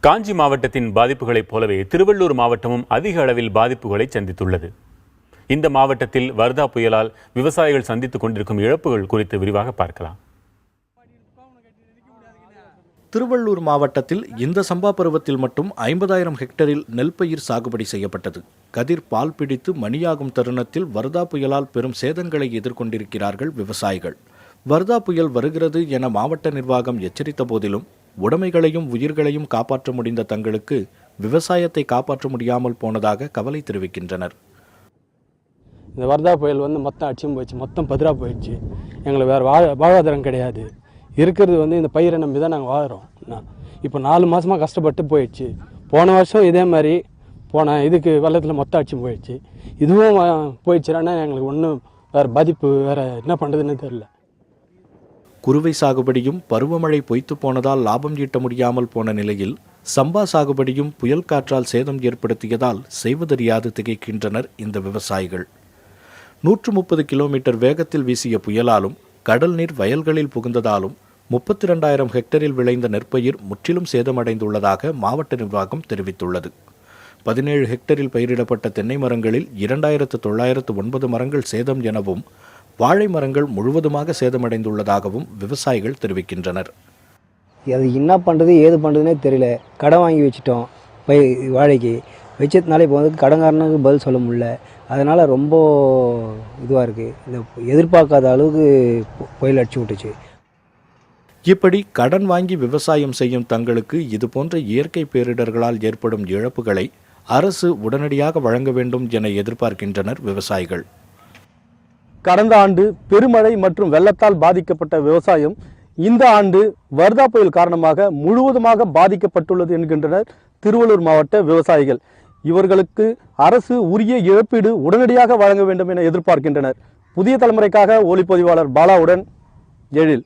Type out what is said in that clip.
காஞ்சி மாவட்டத்தின் பாதிப்புகளைப் போலவே திருவள்ளூர் மாவட்டமும் அதிக அளவில் பாதிப்புகளை சந்தித்துள்ளது. இந்த மாவட்டத்தில் வர்தா புயலால் விவசாயிகள் சந்தித்துக் கொண்டிருக்கும் இழப்புகள் குறித்து விரிவாக பார்க்கலாம். திருவள்ளூர் மாவட்டத்தில் இந்த சம்பா பருவத்தில் மட்டும் 50,000 ஹெக்டரில் நெல் பயிர் சாகுபடி செய்யப்பட்டது. கதிர் பால் பிடித்து மணியாகும் தருணத்தில் வர்தா புயலால் பெரும் சேதங்களை எதிர்கொண்டிருக்கிறார்கள் விவசாயிகள். வர்தா புயல் வருகிறது என மாவட்ட நிர்வாகம் எச்சரித்த போதிலும் உடைமைகளையும் உயிர்களையும் காப்பாற்ற முடிந்த தங்களுக்கு விவசாயத்தை காப்பாற்ற முடியாமல் போனதாக கவலை தெரிவிக்கின்றனர். இந்த வர்தா புயல் மொத்தம் அடிச்சும் போயிடுச்சு, மொத்தம் பதிரா போயிடுச்சு. எங்களுக்கு வேறு வாழ்வாதாரம் கிடையாது. இருக்கிறது இந்த பயிரை நம்பி தான் நாங்கள் வாழ்கிறோம். இப்போ 4 மாதமாக கஷ்டப்பட்டு போயிடுச்சு. போன வருஷம் இதே மாதிரி இதுக்கு வெள்ளத்தில் மொத்தம் அடிச்சும் போயிடுச்சு. இதுவும் போயிடுச்சுன்னா எங்களுக்கு ஒன்றும் வேறு பாதிப்பு வேறு என்ன பண்ணுறதுன்னு தெரியல. குறுவை சாகுபடியும் பருவமழை பொய்த்து போனதால் லாபம் ஈட்ட முடியாமல் போன நிலையில் சம்பா சாகுபடியும் புயல் காற்றால் சேதம் ஏற்படுத்தியதால் செய்வதறியாது திகைக்கின்றனர் இந்த விவசாயிகள். 130 கிலோமீட்டர் வேகத்தில் வீசிய புயலாலும் கடல் நீர் வயல்களில் புகுந்ததாலும் 32,000 ஹெக்டரில் விளைந்த நெற்பயிர் முற்றிலும் சேதமடைந்துள்ளதாக மாவட்ட நிர்வாகம் தெரிவித்துள்ளது. 17 ஹெக்டரில் பயிரிடப்பட்ட தென்னை மரங்களில் 2,909 மரங்கள் சேதம் எனவும் வாழை மரங்கள் முழுவதுமாக சேதமடைந்துள்ளதாகவும் விவசாயிகள் தெரிவிக்கின்றனர். அது என்ன பண்ணுறது ஏது பண்ணுறதுனே தெரியல. கடன் வாங்கி வச்சுட்டோம் வாழைக்கு வச்சதுனால இப்போ கடன்காரனுக்கு பதில் சொல்ல முடியல. அதனால் ரொம்ப இதுவாக இருக்குது. இந்த எதிர்பார்க்காத அளவுக்கு புயல் அடிச்சு விட்டுச்சு. இப்படி கடன் வாங்கி விவசாயம் செய்யும் தங்களுக்கு இதுபோன்ற இயற்கை பேரிடர்களால் ஏற்படும் இழப்புகளை அரசு உடனடியாக வழங்க வேண்டும் என எதிர்பார்க்கின்றனர் விவசாயிகள். கடந்த ஆண்டு பெருமழை மற்றும் வெள்ளத்தால் பாதிக்கப்பட்ட விவசாயம் இந்த ஆண்டு வர்தா புயல் காரணமாக முழுவதுமாக பாதிக்கப்பட்டுள்ளது என்கின்றனர் திருவள்ளூர் மாவட்ட விவசாயிகள். இவர்களுக்கு அரசு உரிய இழப்பீடு உடனடியாக வழங்க வேண்டும் என எதிர்பார்க்கின்றனர். புதிய தலைமுறைக்காக ஒளிப்பதிவாளர் பாலாவுடன் எழில்.